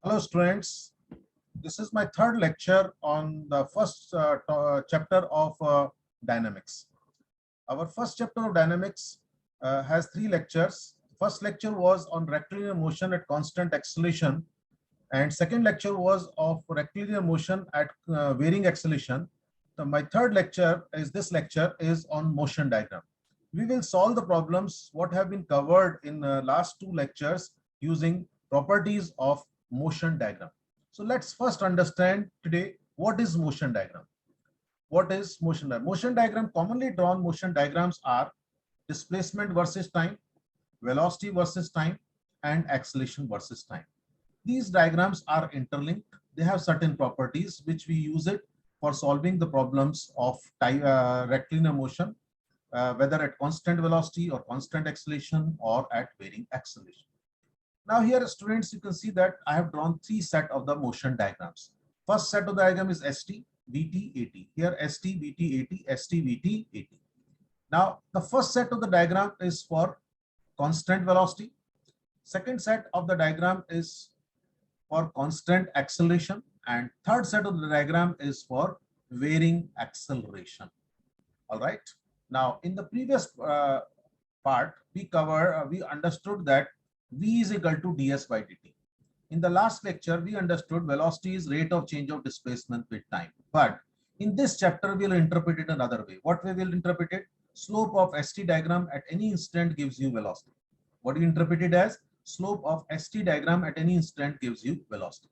Hello students, this is my third lecture on the first chapter of dynamics. Our first chapter of dynamics has three lectures. First lecture was on rectilinear motion at constant acceleration, and second lecture was of rectilinear motion at varying acceleration. So my third lecture is this lecture is on motion diagram. We will solve the problems what have been covered in last two lectures using properties of motion diagram. So let's first understand today what is motion diagram. What is motion diagram? Motion diagram, commonly drawn motion diagrams are displacement versus time, velocity versus time, and acceleration versus time. These diagrams are interlinked. They have certain properties which we use it for solving the problems of rectilinear motion, whether at constant velocity or constant acceleration or at varying acceleration. Now here, students, you can see that I have drawn three set of the motion diagrams. First set of the diagram is ST, VT, AT. Here ST, VT, AT, ST, VT, AT. Now the first set of the diagram is for constant velocity. Second set of the diagram is for constant acceleration, and third set of the diagram is for varying acceleration. All right. Now in the previous part we understood that v is equal to ds by dt. In the last lecture we understood velocity is rate of change of displacement with time, but in this chapter we'll interpret it another way. What way we'll interpret it? Slope of st diagram at any instant gives you velocity. What do you interpret it as? Slope of st diagram at any instant gives you velocity.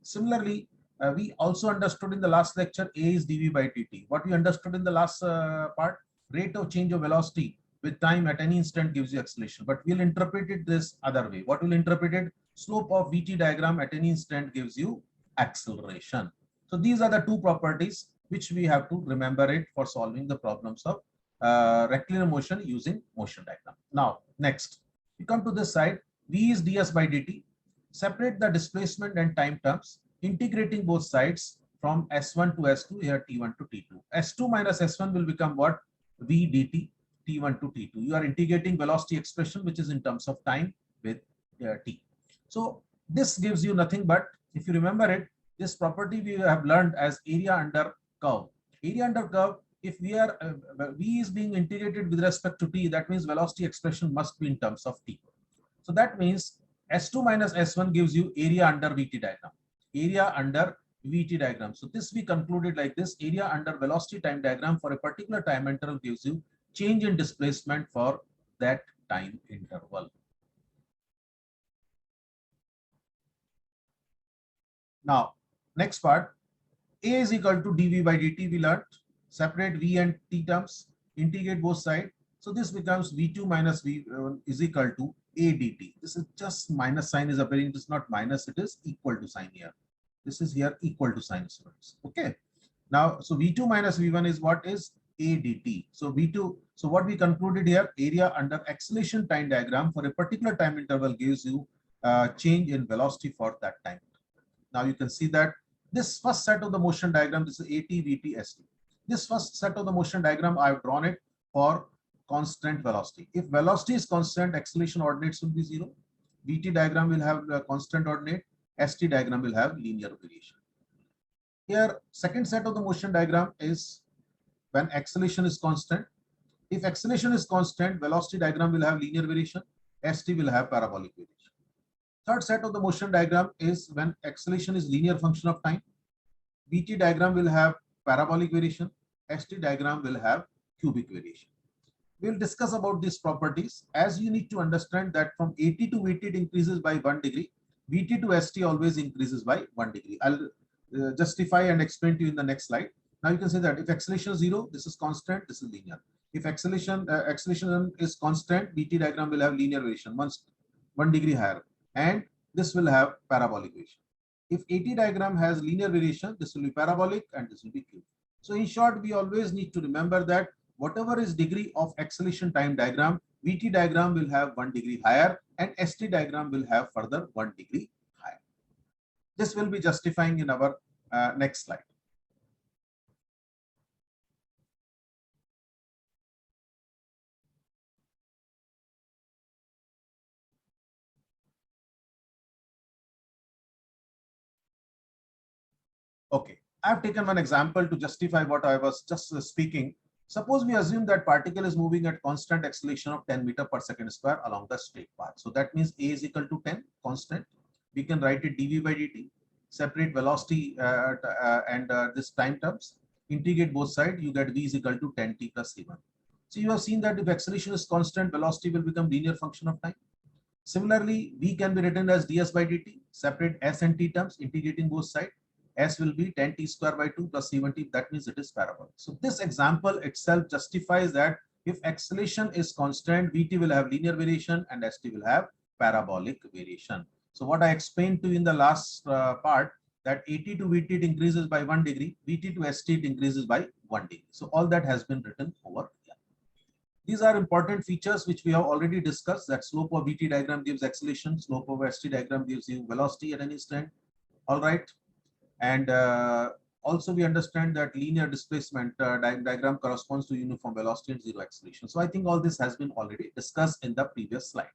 Similarly, we also understood in the last lecture a is dv by dt. What we understood in the last part, rate of change of velocity with time at any instant gives you acceleration. But we'll interpret it this other way. What will interpret it? Slope of vt diagram at any instant gives you acceleration. So these are the two properties which we have to remember it for solving the problems of rectilinear motion using motion diagram. Now, next, we come to this side. V is ds by dt. Separate the displacement and time terms, integrating both sides from S1 to S2, here T1 to T2. S2 minus S1 will become what? V dt, T1 to T2. You are integrating velocity expression, which is in terms of time with T. So this gives you nothing but, if you remember it, this property we have learned as area under curve. Area under curve, if we are V is being integrated with respect to T, that means velocity expression must be in terms of T. So that means S2 minus S1 gives you area under VT diagram. Area under VT diagram. So this we concluded like this: area under velocity time diagram for a particular time interval gives you change in displacement for that time interval. Now, next part, A is equal to dV by dt we learned. Separate V and T terms, integrate both sides. So this becomes V2 minus V1 is equal to A dt. This is just minus sign is appearing. It is not minus, it is equal to sign here. This is here equal to sign, students. Okay. Now, so V2 minus V1 is what is A dt. So V2, so what we concluded here, area under acceleration time diagram for a particular time interval gives you change in velocity for that time. Now you can see that this first set of the motion diagram, this is AT, VT, ST. This first set of the motion diagram, I have drawn it for constant velocity. If velocity is constant, acceleration ordinates will be zero. VT diagram will have a constant ordinate. ST diagram will have linear variation. Here, second set of the motion diagram is when acceleration is constant. If acceleration is constant, velocity diagram will have linear variation. ST will have parabolic variation. Third set of the motion diagram is when acceleration is linear function of time. VT diagram will have parabolic variation. ST diagram will have cubic variation. We'll discuss about these properties, as you need to understand that from AT to VT it increases by 1 degree. VT to ST always increases by 1 degree. I'll justify and explain to you in the next slide. Now you can say that if acceleration is 0, this is constant, this is linear. If acceleration is constant, VT diagram will have linear variation, 1 degree higher, and this will have parabolic variation. If AT diagram has linear variation, this will be parabolic and this will be cubic. So in short, we always need to remember that whatever is degree of acceleration time diagram, VT diagram will have 1 degree higher and ST diagram will have further 1 degree higher. This will be justifying in our next slide. Okay, I've taken one example to justify what I was just speaking. Suppose we assume that particle is moving at constant acceleration of 10 meter per second square along the straight path. So that means a is equal to 10 constant. We can write it dv by dt, separate velocity and this time terms, integrate both sides, you get v is equal to 10 t plus c1. So you have seen that if acceleration is constant, velocity will become linear function of time. Similarly, v can be written as ds by dt, separate s and t terms, integrating both sides. S will be 10 t square by 2 plus c1t. That means it is parabolic. So this example itself justifies that if acceleration is constant, vt will have linear variation and st will have parabolic variation. So what I explained to you in the last part, that at to vt it increases by 1 degree, vt to st it increases by 1 degree. So all that has been written over here. These are important features which we have already discussed, that slope of vt diagram gives acceleration, slope of st diagram gives you velocity at any instant. All right. And also we understand that linear displacement diagram corresponds to uniform velocity and zero acceleration. So I think all this has been already discussed in the previous slide.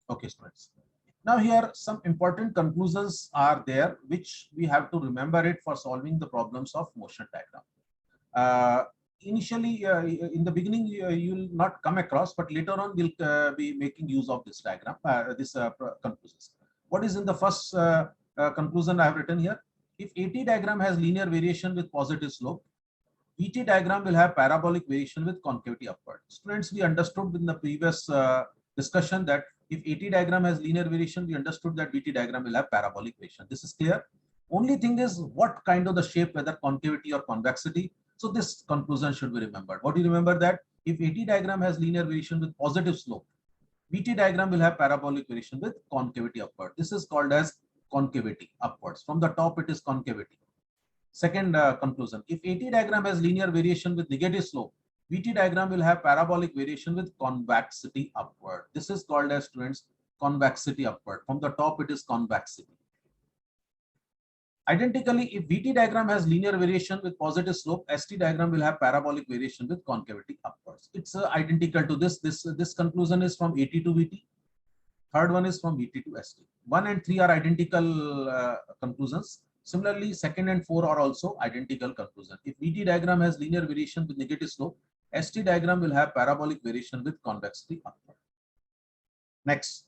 Okay, students. Now here some important conclusions are there which we have to remember it for solving the problems of motion diagram. Initially, in the beginning, you'll not come across, but later on we'll be making use of this diagram, this conclusions. What is in the first conclusion I have written here? If AT diagram has linear variation with positive slope, VT diagram will have parabolic variation with concavity upward. Students, we understood in the previous discussion that if AT diagram has linear variation, we understood that VT diagram will have parabolic variation. This is clear. Only thing is what kind of the shape, whether concavity or convexity. So this conclusion should be remembered. What do you remember, that if AT diagram has linear variation with positive slope, VT diagram will have parabolic variation with concavity upward. This is called as concavity upwards. From the top, it is concavity. Second conclusion, if AT diagram has linear variation with negative slope, VT diagram will have parabolic variation with convexity upward. This is called as, students, convexity upward. From the top, it is convexity. Identically, if VT diagram has linear variation with positive slope, ST diagram will have parabolic variation with concavity upwards. It's identical to this. This conclusion is from AT to VT. Third one is from VT to ST. 1 and 3 are identical conclusions. Similarly, second and 4 are also identical conclusion. If VT diagram has linear variation with negative slope, ST diagram will have parabolic variation with convexity upward. Next.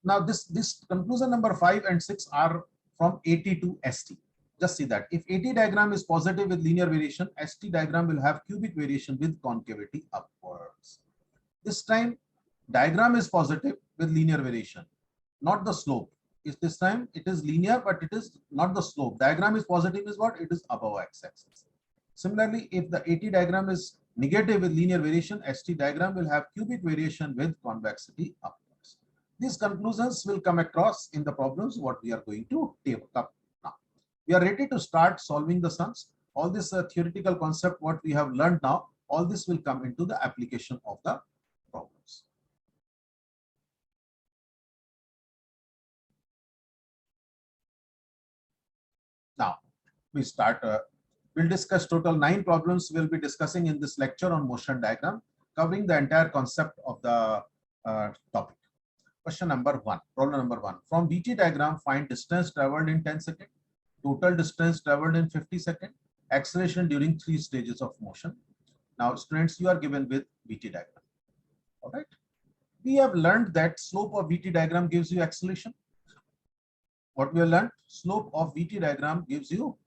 Now this conclusion number 5 and 6 are from AT to ST. Just see that if AT diagram is positive with linear variation, ST diagram will have cubic variation with concavity upwards. This time diagram is positive with linear variation, not the slope. Is this time it is linear, but it is not the slope. Diagram is positive is what? It is above x-axis. Similarly, if the AT diagram is negative with linear variation, ST diagram will have cubic variation with convexity upwards. These conclusions will come across in the problems what we are going to take up now. We are ready to start solving the sums. All this theoretical concept what we have learned now, all this will come into the application of the problems. Now we start. We'll discuss total 9 problems we'll be discussing in this lecture on motion diagram, covering the entire concept of the topic. Question number 1, problem number 1. From VT diagram, find distance traveled in 10 seconds, total distance traveled in 50 seconds, acceleration during 3 stages of motion. Now, students, you are given with VT diagram. All right. We have learned that slope of VT diagram gives you acceleration. What we have learned? Slope of VT diagram gives you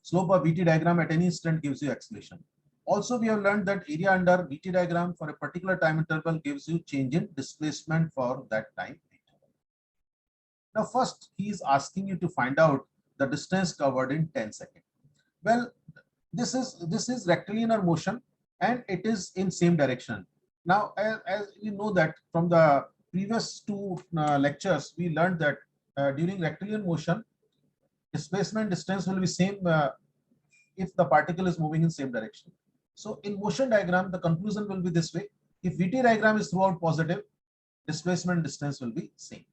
slope of VT diagram at any instant gives you acceleration. Also, we have learned that area under VT diagram for a particular time interval gives you change in displacement for that time interval. Now, first, he is asking you to find out the distance covered in 10 seconds. Well, this is rectilinear motion and it is in same direction. Now, as you know that from the previous 2 lectures, we learned that during rectilinear motion, displacement distance will be same if the particle is moving in same direction. So in motion diagram, the conclusion will be this way. If VT diagram is throughout positive, displacement distance will be same.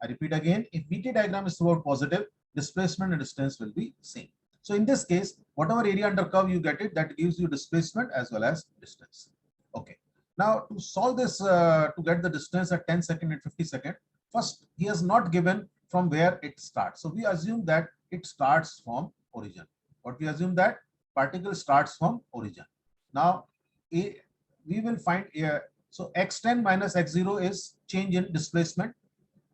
I repeat again, if VT diagram is throughout positive, displacement and distance will be same. So in this case, whatever area under curve you get it, that gives you displacement as well as distance. Okay. Now to solve this, to get the distance at 10 second and 50 second, first he has not given from where it starts. So we assume that it starts from origin. What we assume that particle starts from origin. Now we will find so x10 minus x0 is change in displacement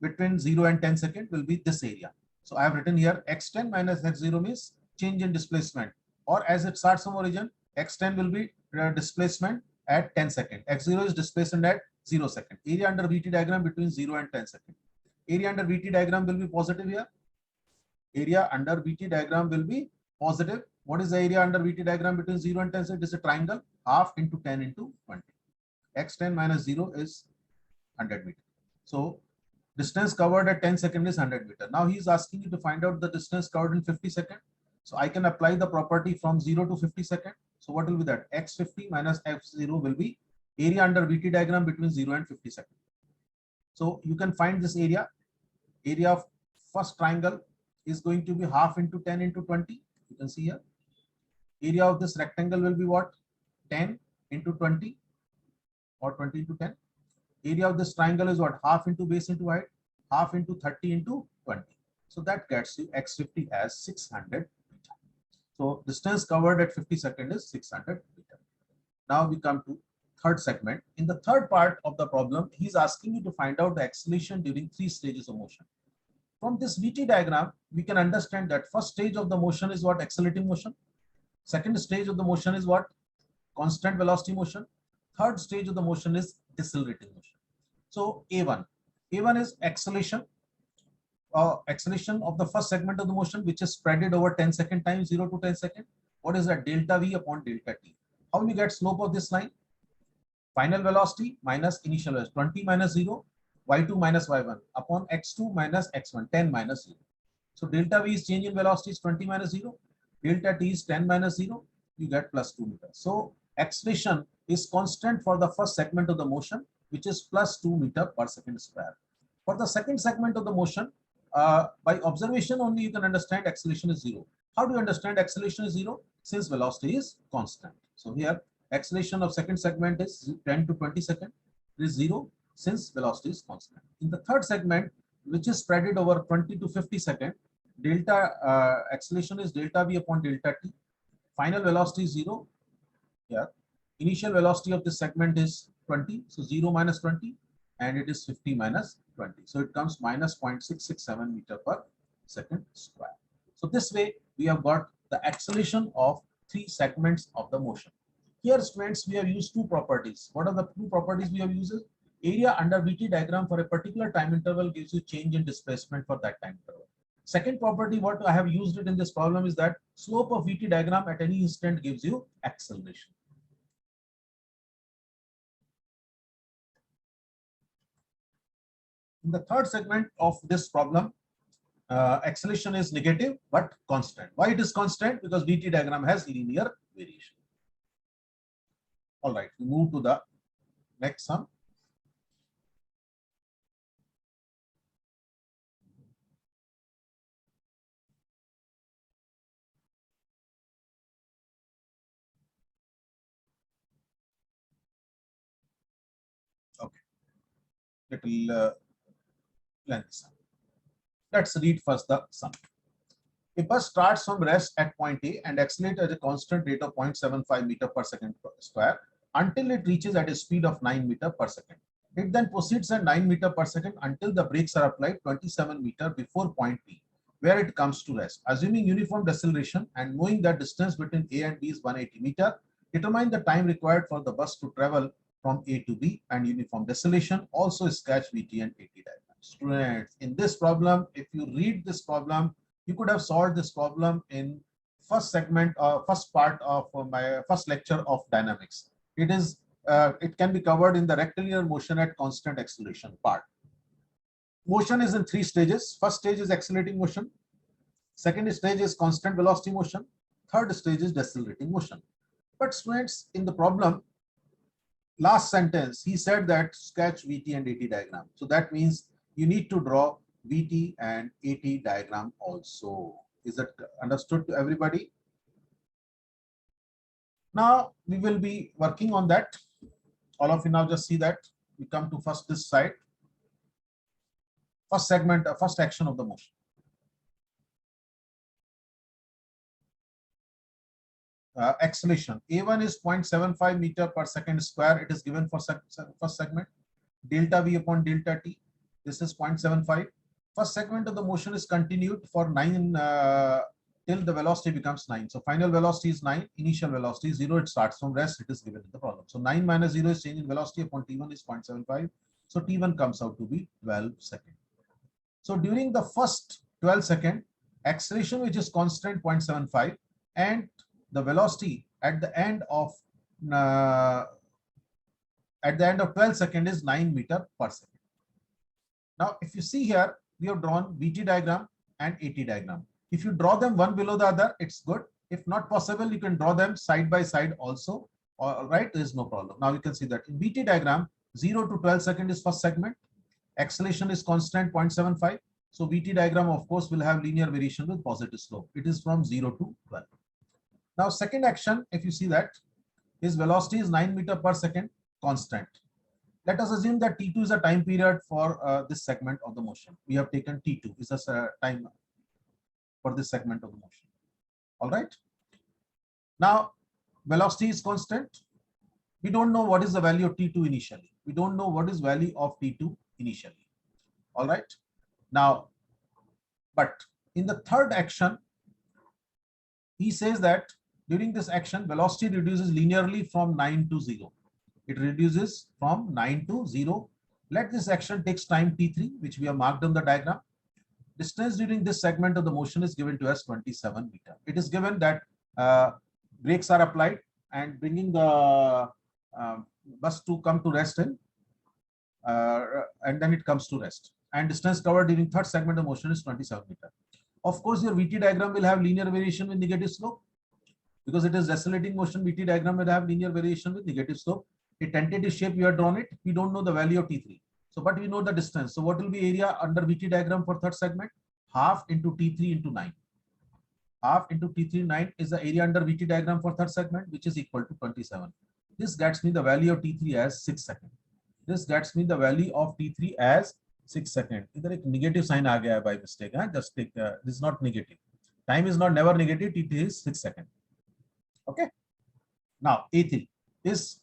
between 0 and 10 second will be this area. So I have written here x10 minus x0 means change in displacement, or as it starts from origin, x10 will be displacement at 10 second. X0 is displacement at 0 second. Area under VT diagram between 0 and 10 second. Area under VT diagram will be positive here. Area under VT diagram will be positive. What is the area under VT diagram between 0 and 10 second? It is a triangle, half into 10 into 20. X10 minus 0 is 100 meter. So distance covered at 10 second is 100 meter. Now he is asking you to find out the distance covered in 50 second. So I can apply the property from 0 to 50 second. So what will be that? X50 minus F0 will be area under VT diagram between 0 and 50 second. So you can find this area. Area of first triangle is going to be half into 10 into 20. You can see here. Area of this rectangle will be what? 10 into 20 or 20 into 10. Area of this triangle is what? Half into base into height, half into 30 into 20. So that gets you x50 as 600 meter. So distance covered at 50 second is 600 meter. Now we come to third segment. In the third part of the problem, he's asking you to find out the acceleration during 3 stages of motion. From this VT diagram, we can understand that first stage of the motion is what? Accelerating motion. Second stage of the motion is what? Constant velocity motion. Third stage of the motion is decelerating motion. So A1 is acceleration. Acceleration of the first segment of the motion, which is spreaded over 10 second time, 0 to 10 second. What is that? Delta V upon delta T. How will you get slope of this line? Final velocity minus initial velocity, 20 minus 0, y2 minus y1 upon x2 minus x1, 10 minus 0. So delta V is change in velocity is 20 minus 0. Delta T is 10 minus 0. You get plus 2 meters. So acceleration is constant for the first segment of the motion, which is plus 2 meter per second square. For the second segment of the motion, by observation only you can understand acceleration is 0. How do you understand acceleration is 0? Since velocity is constant. So here acceleration of second segment is 10 to 20 second. It is 0 since velocity is constant. In the third segment, which is spreaded over 20 to 50 second, delta acceleration is delta V upon delta T. Final velocity is 0. Yeah. Initial velocity of this segment is 20. So 0 minus 20. And it is 50 minus 20. So it comes minus 0.667 meter per second square. So this way we have got the acceleration of 3 segments of the motion. Here students, we have used 2 properties. What are the 2 properties we have used? Area under VT diagram for a particular time interval gives you change in displacement for that time interval. Second property, what I have used it in this problem is that slope of VT diagram at any instant gives you acceleration. In the third segment of this problem, acceleration is negative but constant. Why it is constant? Because VT diagram has linear variation. All right, we move to the next sum. Okay, little lengthy sum. Let's read first the sum. A bus starts from rest at point A and accelerates at a constant rate of 0.75 meter per second square until it reaches at a speed of 9 meter per second. It then proceeds at 9 meter per second until the brakes are applied 27 meter before point B, where it comes to rest. Assuming uniform deceleration and knowing that distance between A and B is 180 meter, determine the time required for the bus to travel from A to B and uniform deceleration. Also sketch VT and AT diagram. Students, in this problem, if you read this problem, you could have solved this problem in first segment or first part of my first lecture of dynamics. It can be covered in the rectilinear motion at constant acceleration part. Motion is in 3 stages. First stage is accelerating motion. Second stage is constant velocity motion. Third stage is decelerating motion. But students, in the problem, last sentence, he said that sketch VT and AT diagram. So that means you need to draw VT and AT diagram also. Is that understood to everybody? Now we will be working on that. All of you now just see that. We come to first this side. First segment, first action of the motion. Acceleration. A1 is 0.75 meter per second square. It is given for first segment. Delta V upon delta T. This is 0.75. First segment of the motion is continued for 9 till the velocity becomes 9. So final velocity is 9, initial velocity is 0. It starts from rest. It is given in the problem. So 9 minus 0 is change in velocity upon T1 is 0.75. So T1 comes out to be 12 seconds. So during the first 12 seconds, acceleration which is constant 0.75 and the velocity at the end of 12 seconds is 9 meter per second. Now, if you see here, we have drawn VT diagram and AT diagram. If you draw them one below the other, it's good. If not possible, you can draw them side by side also. All right, there is no problem. Now you can see that in VT diagram, 0 to 12 seconds is first segment. Acceleration is constant 0.75. So VT diagram, of course, will have linear variation with positive slope. It is from 0 to 12. Now, second action, if you see that, his velocity is 9 meter per second constant. Let us assume that T2 is a time period for this segment of the motion. We have taken T2 is a time for this segment of the motion. All right. Now, velocity is constant. We don't know what is the value of T2 initially. We don't know what is value of T2 initially. All right. Now, but in the third action, he says that during this action, velocity reduces linearly from 9 to 0. It reduces from 9 to 0. Let this action takes time T3, which we have marked on the diagram. Distance during this segment of the motion is given to us 27 meter. It is given that brakes are applied and bringing the bus to come to rest in, and then it comes to rest. And distance covered during third segment of motion is 27 meter. Of course, your VT diagram will have linear variation with negative slope. Because it is decelerating motion, VT diagram will have linear variation with negative slope. A tentative shape, you have drawn it. We don't know the value of T3. So, but we know the distance. So, what will be area under VT diagram for third segment? Half into T3 into 9. Half into T3, 9 is the area under VT diagram for third segment, which is equal to 27. This gets me the value of T3 as 6 seconds. This gets me the value of T3 as 6 seconds. Either a negative sign aa gaya by mistake. Just take this is not negative. Time is not never negative. T3 is 6 seconds. Okay. Now A3 is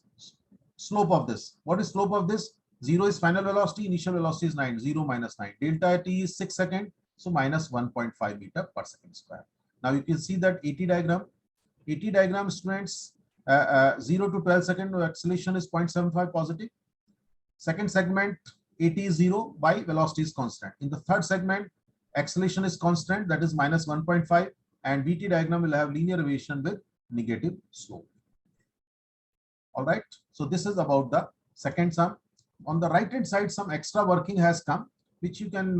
slope of this. What is slope of this? 0 is final velocity, initial velocity is 9, 0 minus 9. Delta T is 6 seconds, so minus 1.5 meter per second square. Now you can see that AT diagram students, 0 to 12 second acceleration is 0.75 positive. Second segment, AT is 0 by velocity is constant. In the third segment, acceleration is constant, that is minus 1.5, and VT diagram will have linear variation with negative slope. All right. So this is about the second sum. On the right hand side, some extra working has come, which you can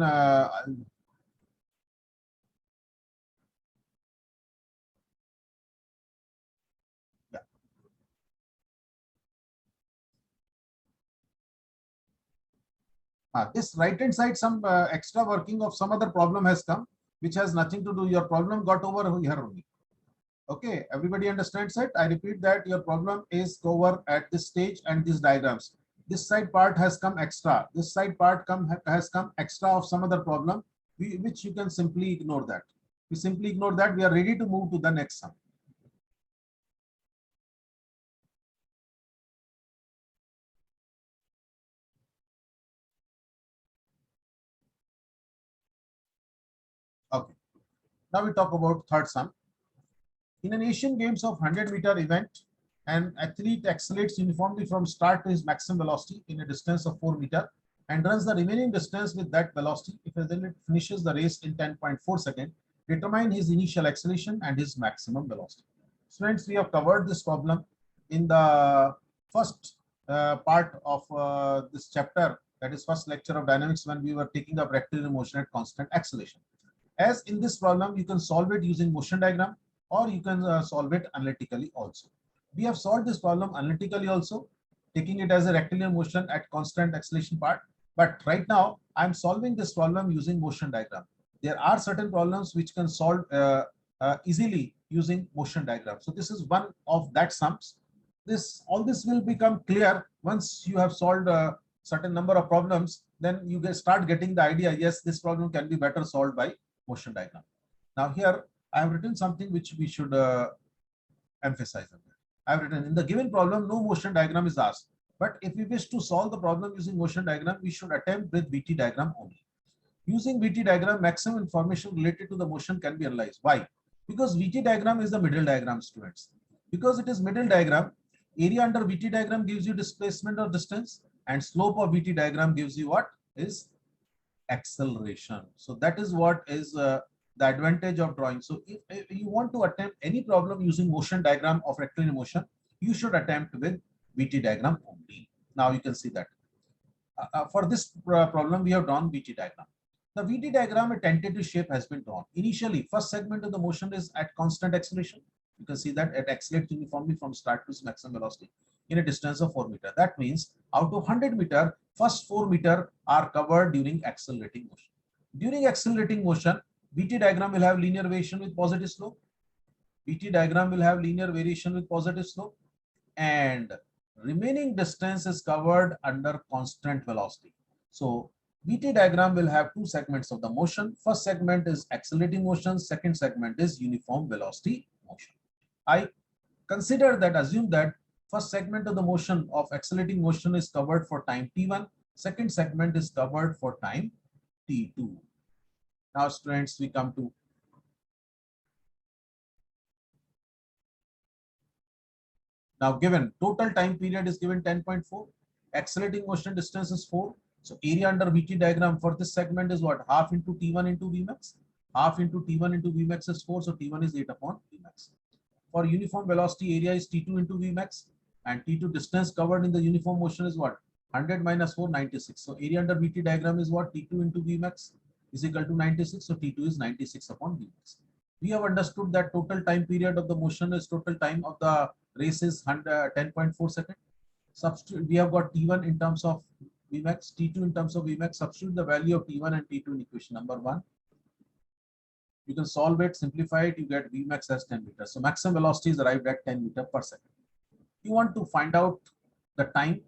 this right hand side, some extra working of some other problem has come, which has nothing to do. Your problem got over here only. Okay, everybody understands it. I repeat that your problem is over at this stage and these diagrams. This side part has come extra. This side part has come extra of some other problem, which you can simply ignore that. We simply ignore that. We are ready to move to the next sum. Okay. Now we talk about third sum. In an Asian Games of 100-meter event, an athlete accelerates uniformly from start to his maximum velocity in a distance of 4 meters and runs the remaining distance with that velocity. If it finishes the race in 10.4 seconds, determine his initial acceleration and his maximum velocity. Students, we have covered this problem in the first part of this chapter, that is first lecture of dynamics, when we were taking up rectilinear motion at constant acceleration. As in this problem, you can solve it using motion diagram, or you can solve it analytically also. We have solved this problem analytically also, taking it as a rectilinear motion at constant acceleration part. But right now, I'm solving this problem using motion diagram. There are certain problems which can solve easily using motion diagram. So this is one of that sums. All this will become clear once you have solved a certain number of problems. Then you start getting the idea. Yes, this problem can be better solved by motion diagram. Now here I have written something which we should emphasize on that. I have written, in the given problem, no motion diagram is asked. But if we wish to solve the problem using motion diagram, we should attempt with VT diagram only. Using VT diagram, maximum information related to the motion can be analyzed. Why? Because VT diagram is the middle diagram, students. Because it is middle diagram, area under VT diagram gives you displacement or distance, and slope of VT diagram gives you what is acceleration. So that is what is the advantage of drawing. So if you want to attempt any problem using motion diagram of rectilinear motion, you should attempt with VT diagram only. Now you can see that. For this problem, we have drawn VT diagram. The VT diagram, a tentative shape has been drawn. Initially, first segment of the motion is at constant acceleration. You can see that it accelerates uniformly from start to its maximum velocity in a distance of 4 meters. That means out of 100 meters, first 4 meters are covered during accelerating motion. During accelerating motion, VT diagram will have linear variation with positive slope. VT diagram will have linear variation with positive slope, and remaining distance is covered under constant velocity. So VT diagram will have two segments of the motion. First segment is accelerating motion. Second segment is uniform velocity motion. I consider that, assume that first segment of the motion of accelerating motion is covered for time t1. Second segment is covered for time t2. Now students, we come to now given total time period is given 10.4. Accelerating motion distance is 4. So area under VT diagram for this segment is what? Half into T1 into Vmax. Half into T1 into Vmax is 4. So T1 is 8 upon Vmax. For uniform velocity, area is T2 into Vmax, and T2 distance covered in the uniform motion is what? 100 minus 4, 96. So area under VT diagram is what? T2 into Vmax is equal to 96. So T2 is 96 upon Vmax. We have understood that total time period of the motion is total time of the race is 10.4 seconds. Substitute, we have got T1 in terms of Vmax, T2 in terms of Vmax. Substitute the value of T1 and T2 in equation number 1. You can solve it, simplify it, you get Vmax as 10 meters. So maximum velocity is arrived at 10 meters per second. You want to find out the time.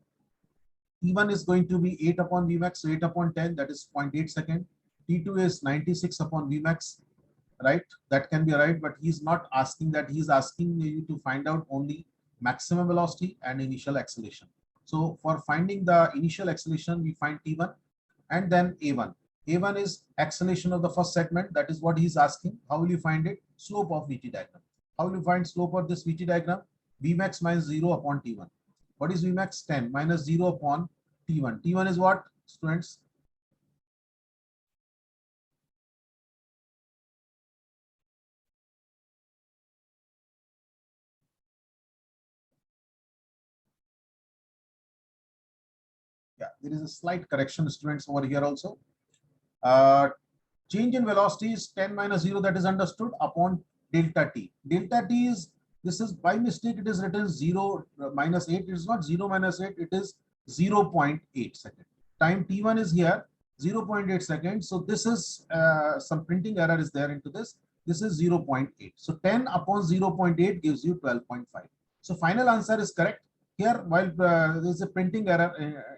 T1 is going to be 8 upon Vmax, so 8 upon 10, that is 0.8 second. T2 is 96 upon Vmax, right? That can be right, but he's not asking that. He's asking you to find out only maximum velocity and initial acceleration. So for finding the initial acceleration, we find T1 and then A1. A1 is acceleration of the first segment. That is what he's asking. How will you find it? Slope of VT diagram. How will you find slope of this VT diagram? Vmax minus 0 upon T1. What is Vmax? 10 minus 0 upon T1. T1 is what, students? Yeah, there is a slight correction, students, over here also. Change in velocity is 10 minus 0, that is understood, upon delta t. Delta t is, this is by mistake, it is written 0 minus 8. It is not 0 minus 8, it is 0.8 second. Time t1 is here, 0.8 seconds. So this is some printing error is there into this. This is 0.8. So 10 upon 0.8 gives you 12.5. So final answer is correct. Here, while there is a printing error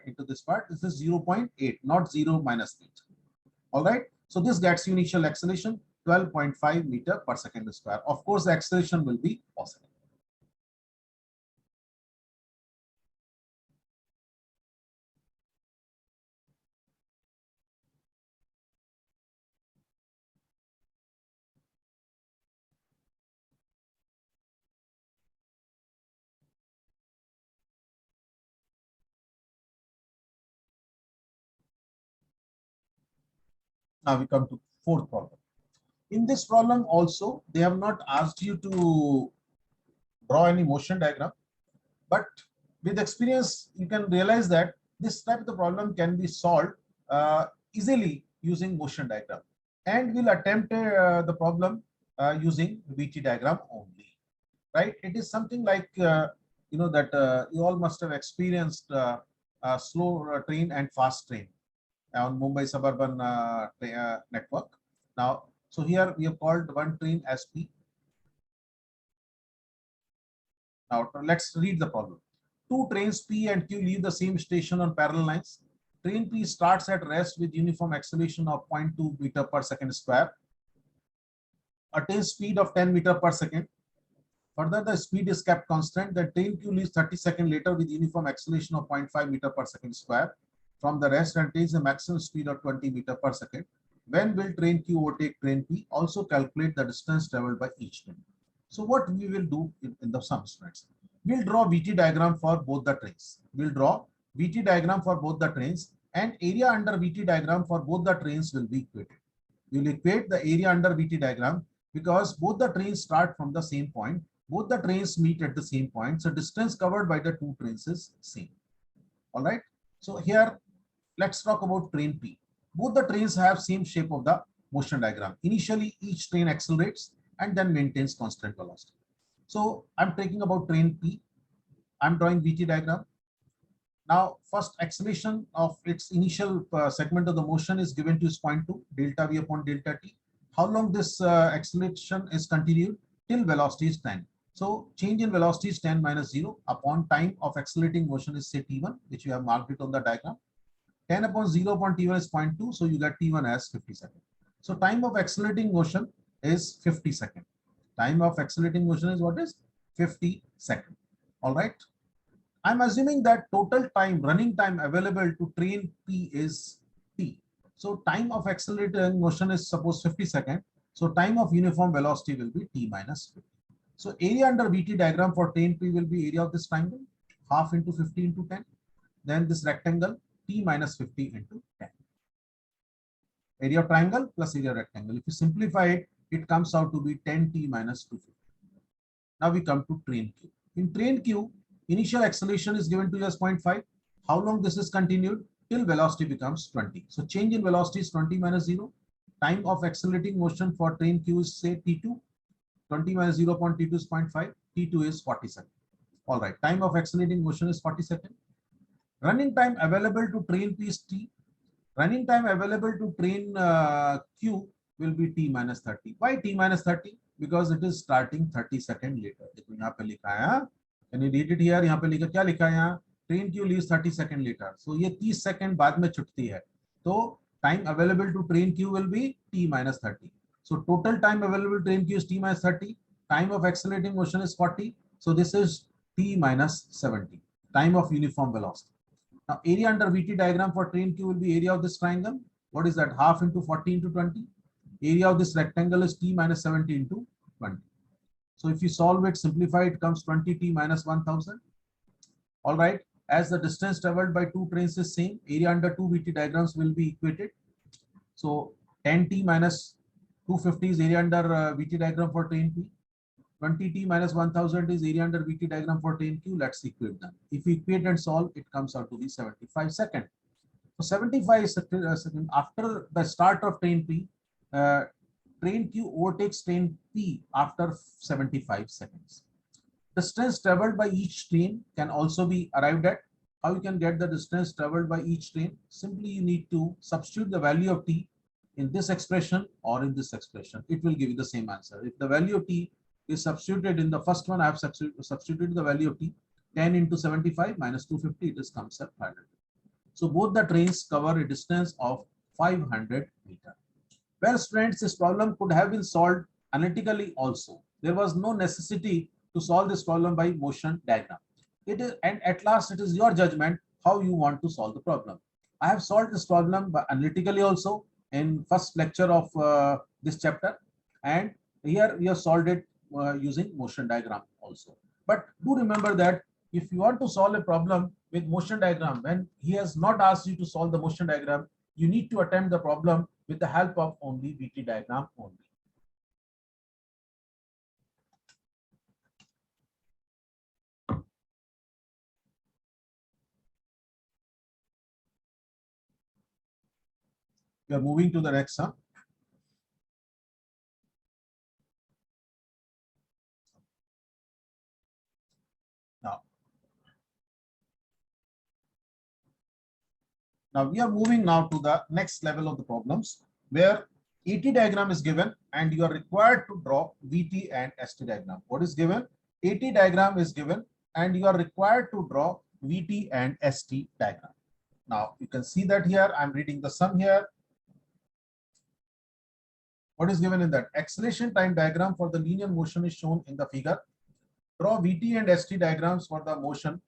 into this part, this is 0.8, not 0 minus 8. All right. So this gets you initial acceleration 12.5 meter per second square. Of course, the acceleration will be positive. Now we come to fourth problem. In this problem also, they have not asked you to draw any motion diagram, but with experience, you can realize that this type of the problem can be solved easily using motion diagram. And we'll attempt the problem using VT diagram only, right? It is something like, you know, that you all must have experienced slow train and fast train on Mumbai suburban network. Now, so here we have called one train as P. Now let's read the problem. Two trains P and Q leave the same station on parallel lines. Train P starts at rest with uniform acceleration of 0.2 meter per second square, attains speed of 10 meter per second. Further, the speed is kept constant. The train Q leaves 30 seconds later with uniform acceleration of 0.5 meter per second square from the rest and attains a maximum speed of 20 meter per second. When will train Q overtake train P? Also calculate the distance traveled by each train. So what we will do in the sum, students, we'll draw VT diagram for both the trains. We'll draw VT diagram for both the trains, and area under VT diagram for both the trains will be equated. We'll equate the area under VT diagram because both the trains start from the same point. Both the trains meet at the same point. So distance covered by the two trains is same. All right. So here, let's talk about train P. Both the trains have same shape of the motion diagram. Initially, each train accelerates and then maintains constant velocity. So I'm talking about train P. I'm drawing VT diagram. Now, first acceleration of its initial segment of the motion is given to is 0.2 delta V upon delta T. How long this acceleration is continued? Till velocity is 10. So change in velocity is 10 minus 0 upon time of accelerating motion is say T1, which we have marked it on the diagram. 10 upon 0 upon T1 is 0.2. So you get T1 as 50 seconds. So time of accelerating motion is 50 seconds. Time of accelerating motion is what is 50 seconds. All right. I'm assuming that total time, running time available to train P is T. So time of accelerating motion is suppose 50 seconds. So time of uniform velocity will be T minus 50. So area under VT diagram for train P will be area of this triangle, half into 50 into 10. Then this rectangle, T minus 50 into 10. Area of triangle plus area of rectangle. If you simplify it, it comes out to be 10T minus 250. Now we come to train Q. In train Q, initial acceleration is given to us 0.5. How long this is continued? Till velocity becomes 20. So change in velocity is 20 minus 0. Time of accelerating motion for train Q is say T2. 20 minus 0 upon T2 is 0.5. T2 is 40 seconds. All right. Time of accelerating motion is 40 seconds. Running time available to train P is T. Running time available to train Q will be T minus 30. Why T minus 30? Because it is starting 30 seconds later. देखो यहाँ पे लिखा है, can you read it here? यहाँ पे लिखा क्या लिखा है यहाँ? Train Q leaves 30 seconds later. So ये 30 seconds बाद में छुटती है. तो time available to train Q will be T minus 30. So total time available to train Q is T minus 30. Time of accelerating motion is 40. So this is T minus 70. Time of uniform velocity. Now area under VT diagram for train Q will be area of this triangle. What is that? Half into 40 into 20. Area of this rectangle is T minus 70 into 20. So if you solve it, simplify it, comes 20T minus 1000. All right. As the distance traveled by two trains is same, area under two VT diagrams will be equated. So 10T minus 250 is area under VT diagram for train P. 20T minus 1000 is area under VT diagram for train Q. Let's equate them. If we equate and solve, it comes out to be 75 seconds. So 75 seconds after the start of train P, train Q overtakes train P after 75 seconds. Distance traveled by each train can also be arrived at. How you can get the distance traveled by each train? Simply you need to substitute the value of T in this expression or in this expression. It will give you the same answer. If the value of T is substituted in the first one, I have substituted the value of T, 10 into 75 minus 250, it is comes at 500. So both the trains cover a distance of 500 meters. Well, students, this problem could have been solved analytically also. There was no necessity to solve this problem by motion diagram. It is, and at last, it is your judgment how you want to solve the problem. I have solved this problem analytically also in first lecture of this chapter, and here we have solved it using motion diagram also. But do remember that if you want to solve a problem with motion diagram, when he has not asked you to solve the motion diagram, you need to attempt the problem with the help of only VT diagram only. We are moving to the next sum. Now we are moving now to the next level of the problems, where ET diagram is given and you are required to draw VT and ST diagram. What is given? AT diagram is given and you are required to draw VT and ST diagram. Now you can see that here I'm reading the sum here. What is given in that? Acceleration time diagram for the linear motion is shown in the figure. Draw VT and ST diagrams for the motion.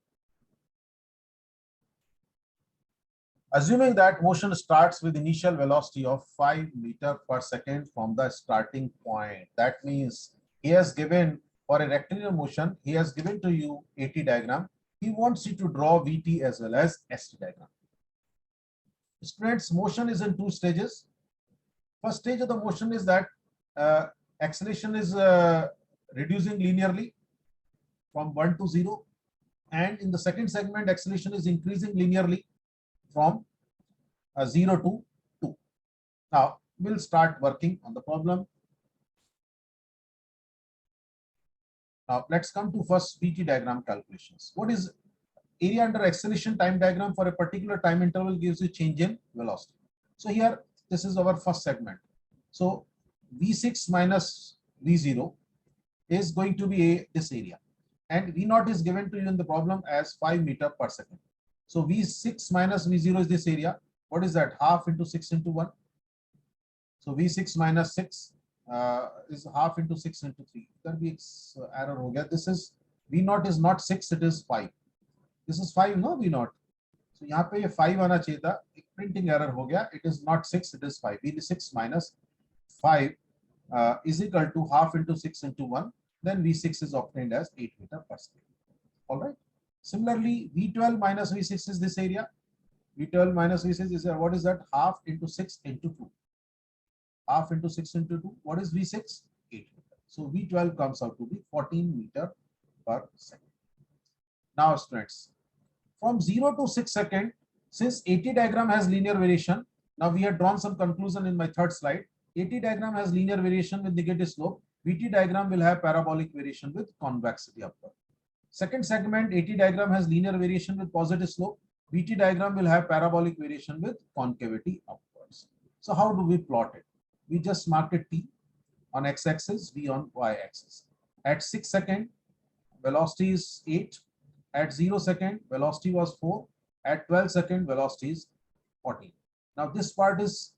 Assuming that motion starts with initial velocity of 5 meters per second from the starting point. That means he has given for a rectilinear motion, he has given to you AT diagram. He wants you to draw VT as well as ST diagram. Students, motion is in two stages. First stage of the motion is that acceleration is reducing linearly from 1 to 0. And in the second segment, acceleration is increasing linearly from 0 to 2. Now, we'll start working on the problem. Now, let's come to first VT diagram calculations. What is area under acceleration time diagram for a particular time interval gives you change in velocity. So here, this is our first segment. So V6 minus V0 is going to be this area. And V0 is given to you in the problem as 5 meters per second. So V6 minus V0 is this area. What is that? Half into 6 into 1. So V6 minus 6 is half into 6 into 3. That be error ho gaya. This is V0 is not 6, it is 5. This is 5, no V0. So यहाँ पे ये 5 आना चाहिए था. एक printing error हो गया. It is not 6, it is 5. V6 minus 5 is equal to half into 6 into 1. Then V6 is obtained as 8 meters per second. All right. Similarly, V12 minus V6 is this area. V12 minus V6 is what is that? Half into 6 into 2. Half into 6 into 2. What is V6? 8 meters. So V12 comes out to be 14 meters per second. Now, students, from 0 to 6 seconds, since AT diagram has linear variation, now we have drawn some conclusion in my third slide. AT diagram has linear variation with negative slope. VT diagram will have parabolic variation with convexity upward. Second segment, AT diagram has linear variation with positive slope. VT diagram will have parabolic variation with concavity upwards. So how do we plot it? We just mark it T on x-axis, V on y-axis. At 6 seconds, velocity is 8. At 0 second, velocity was 4. At 12 second, velocity is 14. Now this part is,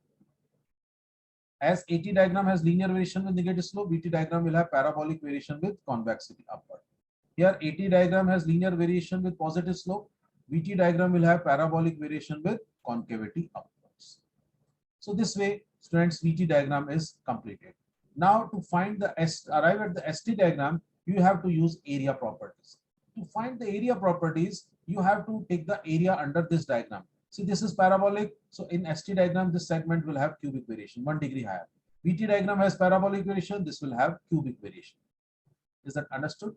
as AT diagram has linear variation with negative slope, VT diagram will have parabolic variation with convexity upward. Here AT diagram has linear variation with positive slope. VT diagram will have parabolic variation with concavity upwards. So this way, students, VT diagram is completed. Now to find the arrive at the ST diagram, you have to use area properties. To find the area properties, you have to take the area under this diagram. See, this is parabolic. So in ST diagram, this segment will have cubic variation, 1 degree higher. VT diagram has parabolic variation. This will have cubic variation. Is that understood?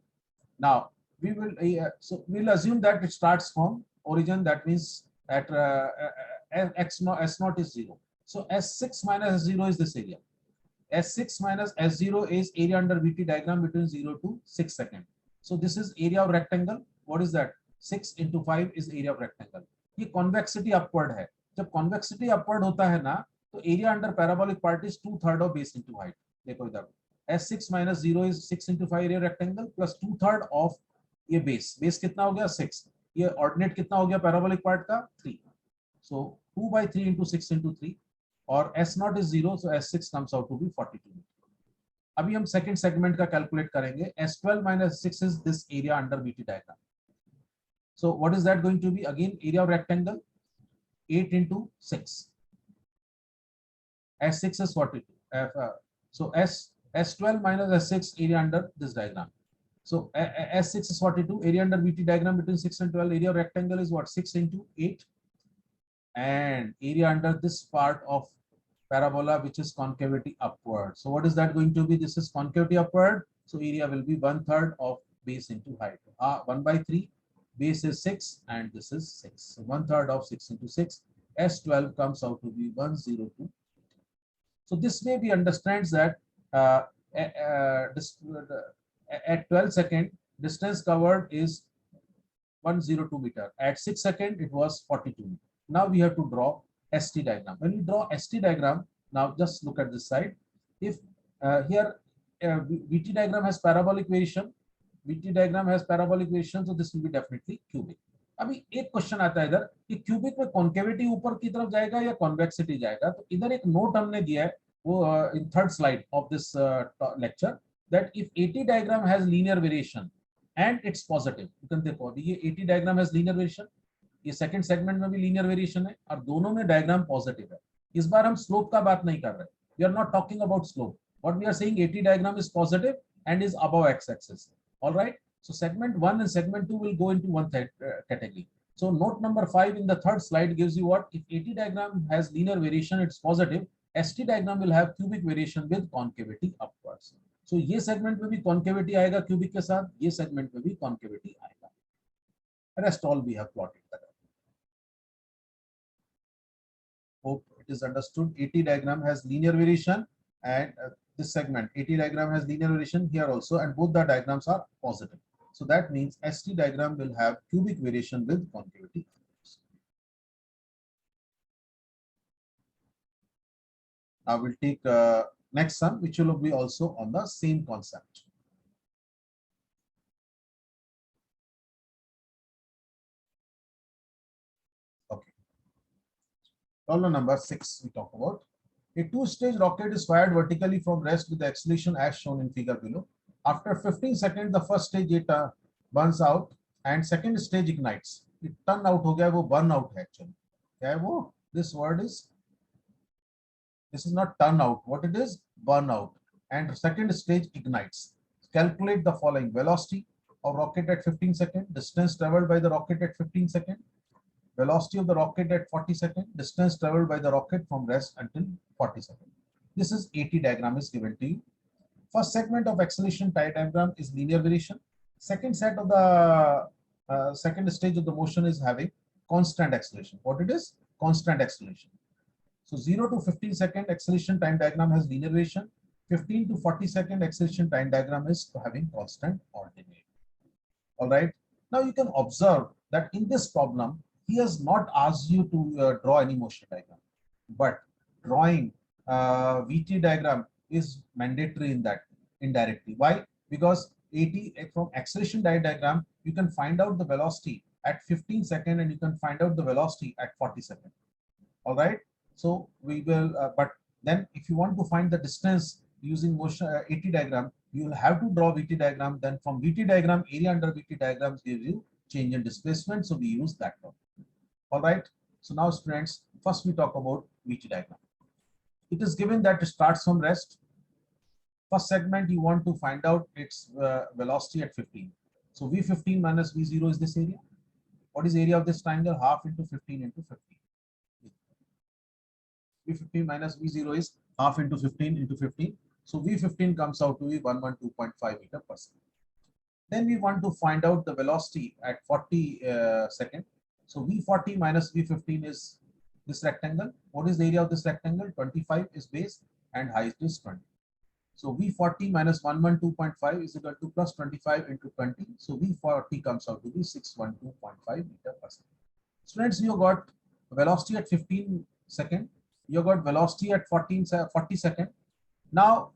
Now we will so we'll assume that it starts from origin. That means at S0 is 0. So S6 minus S0 is this area. S6 minus S0 is area under VT diagram between 0 to 6 seconds. So this is area of rectangle. What is that? 6 into 5 is area of rectangle. ये convexity upward है. जब convexity upward होता है ना, तो area under parabolic part is 2/3 of base into height. देखो इधर. S6 minus 0 is 6 into 5 area rectangle plus 2/3 of ये base. Base कितना हो गया? 6. ये ordinate कितना हो गया parabolic part का? 3. So 2/3 into 6 into 3. और S0 is 0, so S6 comes out to be 42. अभी हम सेकंड सेगमेंट का कैलकुलेट करेंगे. S12 minus 6 is this area under VT diagram. So what is that going to be? Again, area of rectangle 8 into 6. S6 is 42. So S12 minus S6 area under this diagram. So S6 is 42. Area under VT diagram between 6 and 12. Area of rectangle is what? 6 into 8. And area under this part of parabola, which is concavity upward. So what is that going to be? This is concavity upward. So area will be 1/3 of base into height. 1/3. Base is 6 and this is 6. So 1/3 of 6 into 6. S12 comes out to be 102. So this way we understand that at 12 second, distance covered is 102 meter. At 6 second, it was 42 meter. Now we have to draw ST diagram. When we draw ST diagram, Now just look at this side. If here VT diagram has parabolic variation, VT diagram has parabolic variation, so this will be definitely cubic. अभी एक question आता है इधर कि cubic में concavity ऊपर की तरफ जाएगा या कॉन्वेक्सिटी जाएगा, तो इधर एक नोट हमने दिया है वो in third slide of this lecture, that if eighty diagram has linear variation and it's positive, you can देखो अभी ये eighty diagram has linear variation, ये सेकंड सेगमेंट में भी लीनियर वेरिएशन है और दोनों में डायग्राम पॉजिटिव है. इस बार हम स्लोप का बात नहीं कर रहे, we are not talking about slope. What we are saying, AT diagram is positive and is above x-axis. All right. So segment 1 and segment 2 will go into one category. So note number 5 in the third slide gives you what? If AT diagram has linear variation, it's positive. ST diagram will have cubic variation with concavity upwards. So ये segment में भी concavity आएगा cubic के साथ, ये segment में भी concavity आएगा. Rest all we have plotted that. Hope it is understood. AT diagram has linear variation and this segment AT diagram has linear variation here also, and both the diagrams are positive. So that means ST diagram will have cubic variation with concavity. I will take next sum, which will be also on the same concept. Okay. Problem number 6 we talk about. A two-stage rocket is fired vertically from rest with the acceleration as shown in figure below. After 15 seconds, the first stage it burns out and second stage ignites. It turn out हो गया, वो burn out है actually. क्या है वो? This word is, this is not turn out. What it is? Burn out. And second stage ignites. Calculate the following: velocity of rocket at 15 seconds, distance traveled by the rocket at 15 seconds, velocity of the rocket at 40 seconds, distance traveled by the rocket from rest until 40 seconds. This is AT diagram is given to you. First segment of acceleration diagram is linear variation. Second set of the second stage of the motion is having constant acceleration. What it is? Constant acceleration. So 0 to 15 second acceleration time diagram has linear variation. 15 to 40 second acceleration time diagram is having constant ordinate. All right. Now you can observe that in this problem, he has not asked you to draw any motion diagram, but drawing VT diagram is mandatory in that indirectly. Why? Because AT from acceleration diagram, you can find out the velocity at 15 seconds and you can find out the velocity at 40 seconds. All right. So we will, but then if you want to find the distance using motion AT diagram, you will have to draw VT diagram. Then from VT diagram, area under VT diagrams gives you change in displacement. So we use that one. All right. So now students, first we talk about VT diagram. It is given that it starts from rest. First segment, you want to find out its velocity at 15. So V15 minus V0 is this area. What is area of this triangle? Half into 15 into 15. V15 minus V0 is half into 15 into 15. So V15 comes out to be 112.5 meter per second. Then we want to find out the velocity at 40 seconds. So V40 minus V15 is this rectangle. What is the area of this rectangle? 25 is base and height is 20. So V40 minus 112.5 is equal to plus 25 into 20. So V40 comes out to be 612.5 meter per second. Students, you got velocity at 15 seconds. You got velocity at 40 seconds. Now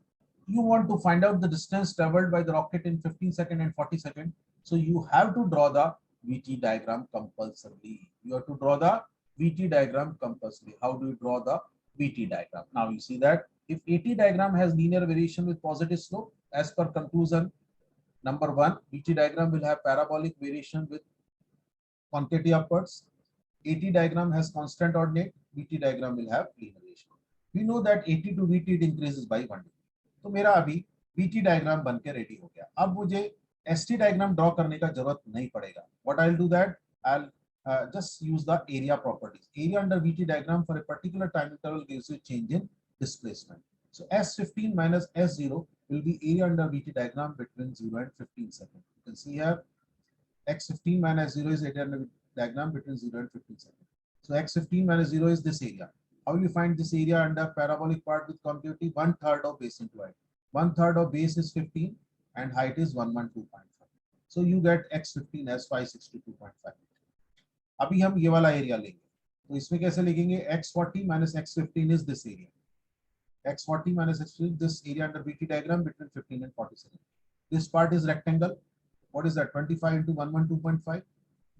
you want to find out the distance traveled by the rocket in 15 seconds and 40 seconds. So you have to draw the VT diagram compulsorily. You have to draw the VT diagram compulsorily. How do you draw the VT diagram? Now you see that if AT diagram has linear variation with positive slope, as per conclusion number 1, VT diagram will have parabolic variation with concavity upwards. AT diagram has constant ordinate. VT diagram will have linear variation. We know that AT to VT it increases by 1 degree. तो मेरा अभी VT diagram बन के ready हो गया. अब मुझे ST diagram draw करने का जरूरत नहीं पड़ेगा. What I'll do that, I'll just use the area properties. Area under VT diagram for a particular time interval gives you change in displacement. So S15 minus S0 will be area under VT diagram between 0 and 15 seconds. You can see here X15 minus 0 is area under VT diagram between 0 and 15 seconds. So X15 minus 0 is this area. How will you find this area under parabolic part with concavity? 1/3 of base into height. 1/3 of base is 15 and height is 112.5. So you get X15 as 562.5. अभी हम ये वाला area लेंगे, तो इसमें कैसे लिखेंगे? X40 minus X15 is this area. x40 minus x50, this area under VT diagram between 15 and 40 seconds. This part is rectangle. What is that? 25 into 112.5.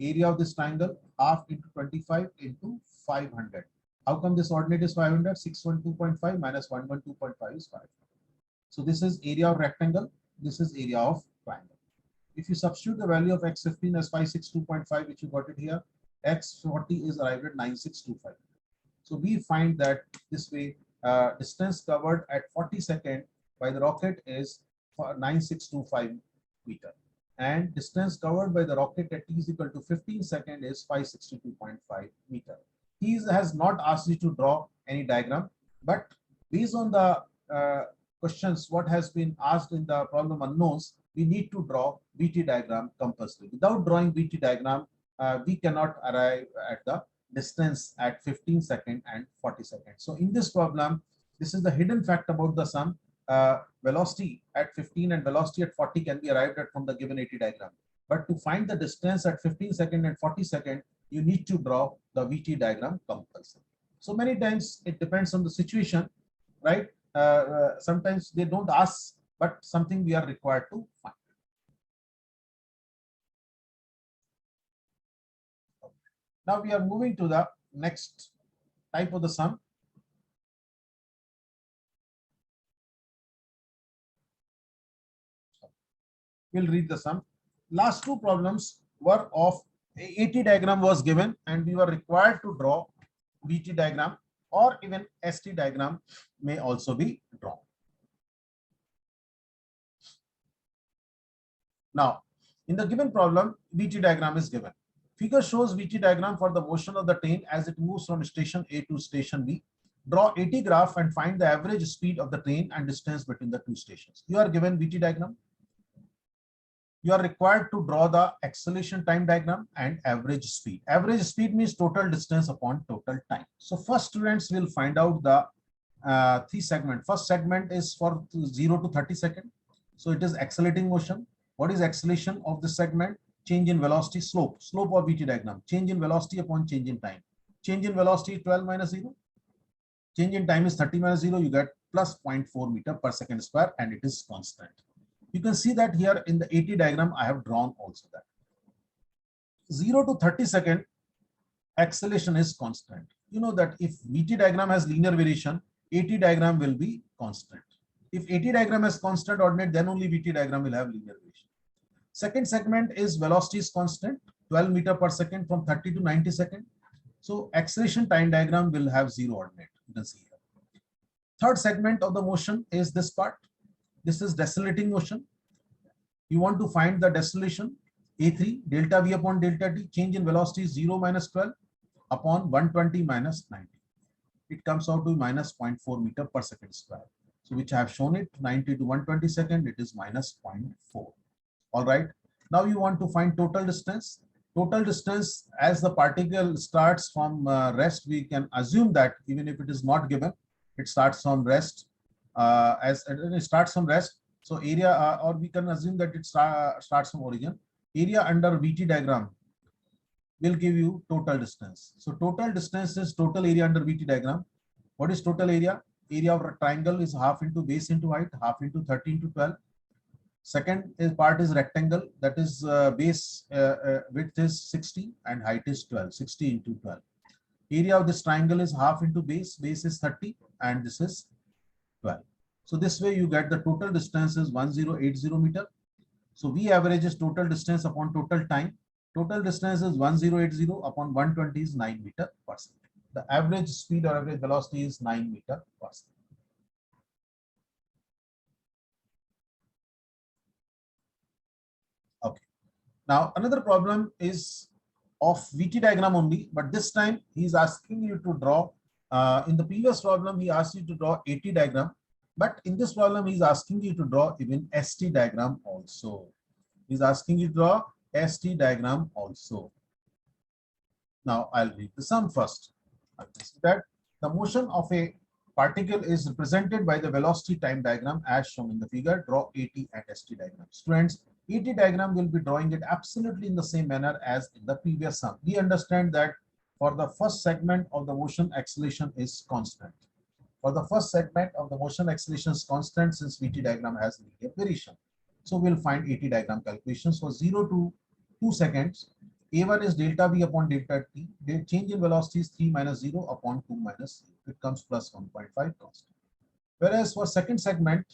Area of this triangle, half into 25 into 500. How come this ordinate is 500? 612.5 minus 112.5 is 5. So this is area of rectangle. This is area of triangle. If you substitute the value of x15 as 562.5, which you got it here, x40 is arrived at 9625. So we find that this way distance covered at 40 seconds by the rocket is 9625 meter, and distance covered by the rocket at t is equal to 15 seconds is 562.5 meter. He has not asked you to draw any diagram, but based on the questions what has been asked in the problem unknowns, we need to draw VT diagram compulsory. Without drawing VT diagram, we cannot arrive at the distance at 15 seconds and 40 seconds. So in this problem, this is the hidden fact about the sum. Velocity at 15 and velocity at 40 can be arrived at from the given AT diagram. But to find the distance at 15 seconds and 40 seconds, you need to draw the VT diagram compulsory. So many times it depends on the situation, right? Sometimes they don't ask, but something we are required to find. Now we are moving to the next type of the sum. We'll read the sum. Last two problems were of AT diagram was given and we were required to draw VT diagram, or even ST diagram may also be drawn. Now, in the given problem, VT diagram is given. Figure shows VT diagram for the motion of the train as it moves from station A to station B. Draw AT graph and find the average speed of the train and distance between the two stations. You are given VT diagram. You are required to draw the acceleration time diagram and average speed. Average speed means total distance upon total time. So first students will find out the three segment. First segment is for 0 to 30 seconds. So it is accelerating motion. What is acceleration of this segment? Change in velocity, slope of VT diagram. Change in velocity upon change in time. Change in velocity 12 minus 0. Change in time is 30 minus 0. You get plus 0.4 meter per second square, and it is constant. You can see that here in the AT diagram, I have drawn also that 0 to 30 second acceleration is constant. You know that if VT diagram has linear variation, AT diagram will be constant. If AT diagram has constant ordinate, then only VT diagram will have linear variation. Second segment is velocity is constant, 12 meter per second from 30 to 90 seconds. So acceleration time diagram will have 0 ordinate. You can see here. Third segment of the motion is this part. This is decelerating motion. You want to find the deceleration, A3, delta V upon delta T, change in velocity is 0 minus 12 upon 120 minus 90. It comes out to minus 0.4 meter per second square. So which I have shown it, 90 to 120 second, it is minus 0.4. All right. Now you want to find total distance. Total distance as the particle starts from rest, we can assume that even if it is not given, it starts from rest. As it starts from rest, so area or we can assume that it starts from origin. Area under VT diagram will give you total distance. So total distance is total area under VT diagram. What is total area? Area of a triangle is half into base into height, half into 30 into 12. Second part is rectangle, that is base width is 60 and height is 12, 60 into 12. Area of this triangle is half into base is 30 and this is 12. So this way you get the total distance is 1080 meter. So V average is total distance upon total time. Total distance is 1080 upon 120 is 9 meter per second. The average speed or average velocity is 9 meter per second. Okay. Now another problem is of VT diagram only, but this time he is asking you to draw. In the previous problem, he asked you to draw AT diagram, but in this problem, he is asking you to draw even ST diagram also. He is asking you to draw ST diagram also. Now I'll read the sum first. I can see that the motion of a particle is represented by the velocity time diagram as shown in the figure. Draw AT and ST diagram. Students, AT diagram will be drawing it absolutely in the same manner as in the previous sum. We understand that for the first segment of the motion, acceleration is constant. For the first segment of the motion, acceleration is constant since VT diagram has linear variation. So we'll find AT diagram calculations for 0 to 2 seconds. A1 is delta V upon delta T. The change in velocity is 3 minus 0 upon 2 minus 0. It comes plus 1.5 constant. Whereas for second segment,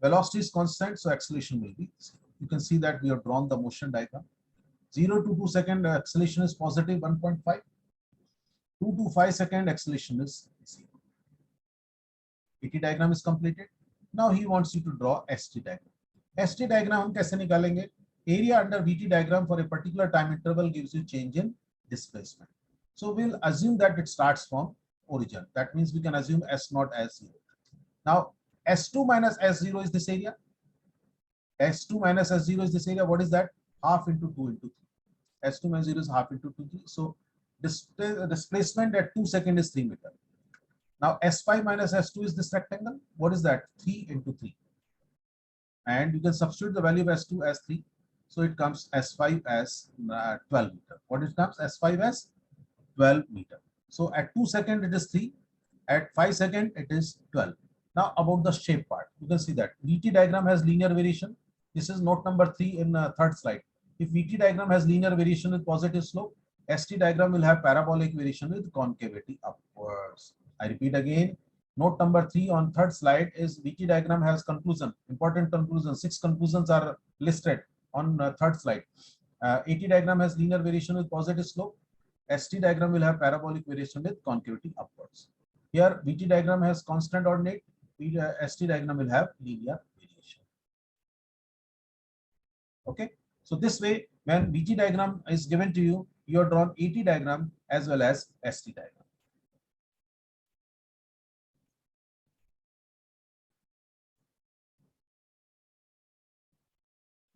velocity is constant, so acceleration will be 0. You can see that we have drawn the motion diagram. 0 to 2 second acceleration is positive 1.5. 2 to 5 second acceleration is 0. AT diagram is completed. Now he wants you to draw ST diagram. ST diagram हम कैसे निकालेंगे? Area under VT diagram for a particular time interval gives you change in displacement. So we'll assume that it starts from origin. That means we can assume S0 as 0. Now S2 minus S0 is this area. S2 minus S0 is this area. What is that? Half into 2 into 3. S2 minus 0 is half into 2, 3. So displacement at 2 seconds is 3 meters. Now S5 minus S2 is this rectangle. What is that? 3 into 3. And you can substitute the value of S2 as 3. So it comes S5 as 12 meter. What it comes? S5 as 12 meter. So at 2 seconds it is 3. At 5 seconds it is 12. Now about the shape part. You can see that VT diagram has linear variation. This is note number 3 in third slide. If VT diagram has linear variation with positive slope, ST diagram will have parabolic variation with concavity upwards. I repeat again, note number 3 on third slide is VT diagram has conclusion, important conclusion. 6 conclusions are listed on third slide. AT diagram has linear variation with positive slope. ST diagram will have parabolic variation with concavity upwards. Here VT diagram has constant ordinate. ST diagram will have linear variation. Okay. So this way, when VT diagram is given to you, you are drawn AT diagram as well as ST diagram.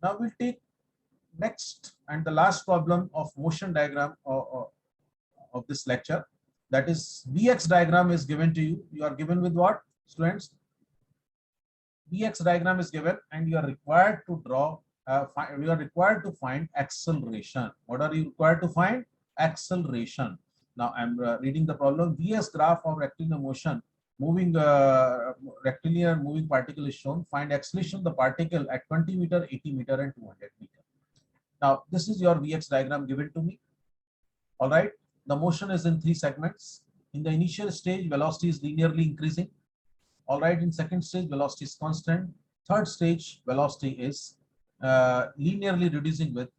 Now we'll take next and the last problem of motion diagram of this lecture. That is Vx diagram is given to you. You are given with what, students? Vx diagram is given and you are required to draw, you are required to find acceleration. What are you required to find? Acceleration. Now I'm reading the problem. Vs graph of rectilinear motion moving rectilinear moving particle is shown. Find acceleration of the particle at 20 meter, 80 meter and 200 meter. Now this is your Vx diagram given to me. All right. The motion is in 3 segments. In the initial stage, velocity is linearly increasing. All right. In second stage, velocity is constant. Third stage, velocity is linearly reducing with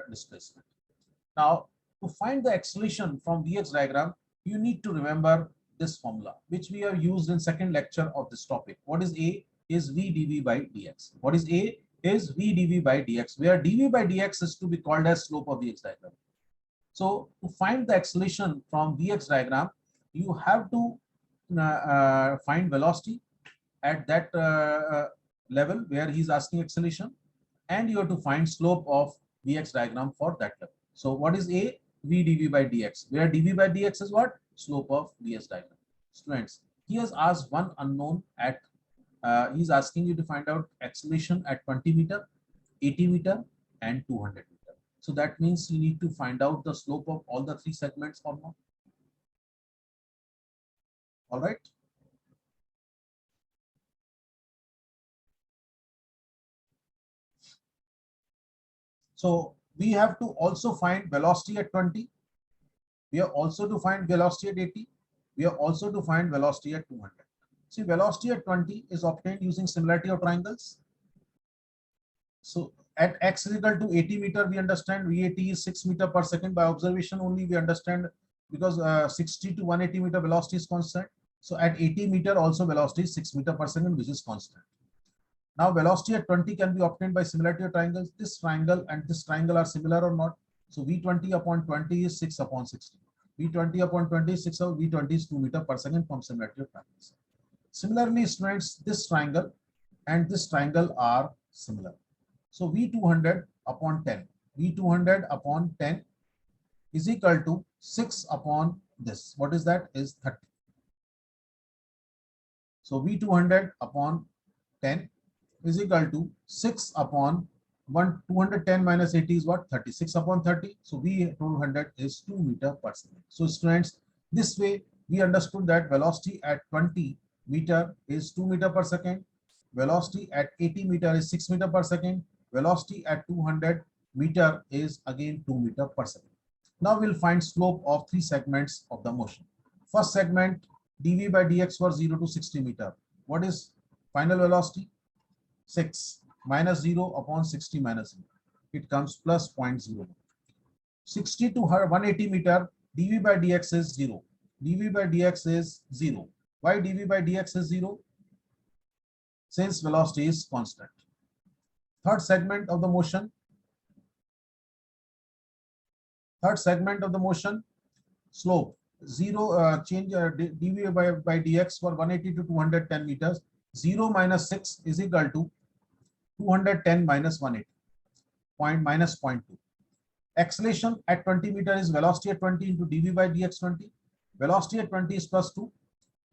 displacement. Now, to find the acceleration from Vx diagram, you need to remember this formula, which we have used in second lecture of this topic. What is A? Is V dV by dx. What is A? Is V dV by dx, where dV by dx is to be called as slope of Vx diagram. So to find the acceleration from Vx diagram, you have to find velocity at that level where he's asking acceleration, and you have to find slope of Vx diagram for that level. So what is A? V dV by dx, where dV by dx is what? Slope of Vx diagram. Students, he has asked one unknown at, he's asking you to find out acceleration at 20 meter, 80 meter and 200 meter. So that means you need to find out the slope of all the 3 segments or not. All right. So we have to also find velocity at 20. We have also to find velocity at 80. We have also to find velocity at 200. See, velocity at 20 is obtained using similarity of triangles. So at x is equal to 80 meter, we understand VAT is 6 meter per second. By observation only we understand, because 60 to 180 meter velocity is constant. So at 80 meter also velocity is 6 meter per second, which is constant. Now velocity at 20 can be obtained by similarity of triangles. This triangle and this triangle are similar or not? So V20 upon 20 is 6 upon 60. V20 upon 20 is 6, V20 is 2 meter per second from similarity of triangles. Similarly, students, this triangle and this triangle are similar. So V200 upon 10, V200 upon 10 is equal to 6 upon this. What is that? Is 30. So V200 upon 10 is equal to 6 upon 210 minus 80 is what? 36 upon 30. So V200 is 2 meter per second. So students, this way we understood that velocity at 20 meter is 2 meter per second, velocity at 80 meter is 6 meter per second, velocity at 200 meter is again 2 meter per second. Now we'll find slope of three segments of the motion. First segment, dv by dx for 0 to 60 meter. What is final velocity? 6 minus 0 upon 60 minus 0. It comes plus 0.01. 60 to 180 meter, dv by dx is 0. dv by dx is 0. Why dv by dx is 0? Since velocity is constant. Third segment of the motion. Slope 0, change dv by dx for 180 to 210 meters. 0 minus 6 is equal to 210 minus 180, minus 0.2. Acceleration at 20 meter is velocity at 20 into dv by dx 20. Velocity at 20 is plus 2.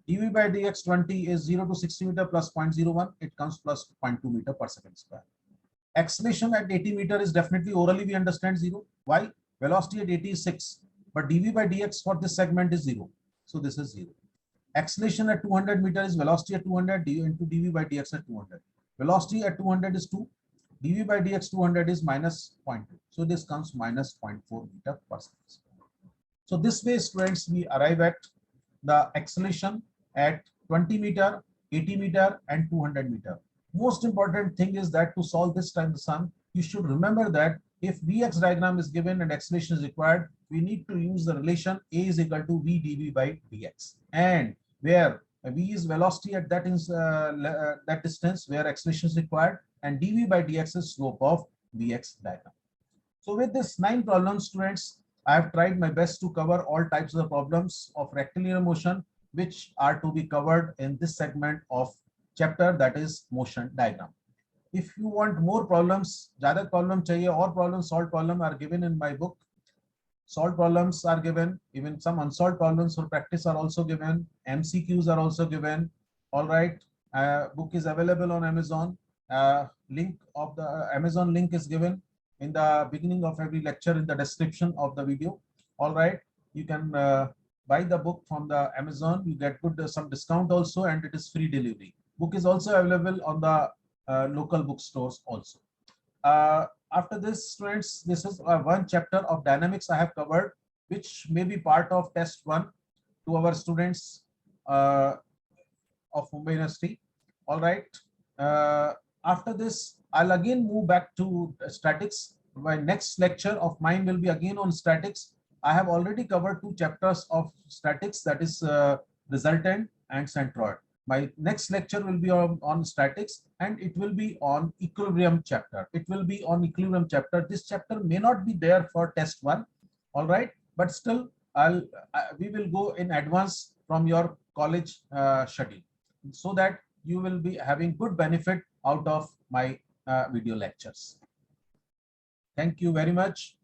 dv by dx 20 is 0 to 60 meter plus 0.01. It comes plus 0.2 meter per second square. Acceleration at 80 meter is definitely orally we understand 0. Why? Velocity at 80 is 6, but dv by dx for this segment is 0. So this is 0. Acceleration at 200 meter is velocity at 200 into dv by dx at 200. Velocity at 200 is 2. dv by dx 200 is minus 0.2. So this comes minus 0.4 meter per second. So this way, students, we arrive at the acceleration at 20 meter, 80 meter, and 200 meter. Most important thing is that to solve this time the sum, you should remember that if Vx diagram is given and acceleration is required, we need to use the relation A is equal to V dV by dx. And where V is velocity at that that distance where acceleration is required, and dV by dx is slope of Vx diagram. So with this 9 problems, students, I have tried my best to cover all types of the problems of rectilinear motion, which are to be covered in this segment of chapter, that is motion diagram. If you want more problems, ज़्यादा problem चाहिए और problems, solved problem are given in my book. Solved problems are given, even some unsolved problems for practice are also given. MCQs are also given. All right, book is available on Amazon. Link of the Amazon link is given in the beginning of every lecture in the description of the video. All right, you can buy the book from the Amazon. You get good some discount also, and it is free delivery. Book is also available on the local bookstores also. After this, students, this is one chapter of dynamics I have covered, which may be part of test 1 to our students of Mumbai University. All right. After this, I'll again move back to statics. My next lecture of mine will be again on statics. I have already covered 2 chapters of statics, that is resultant and centroid. My next lecture will be on statics, and it will be on equilibrium chapter. This chapter may not be there for test 1, all right, but still we will go in advance from your college schedule, so that you will be having good benefit out of my video lectures. Thank you very much.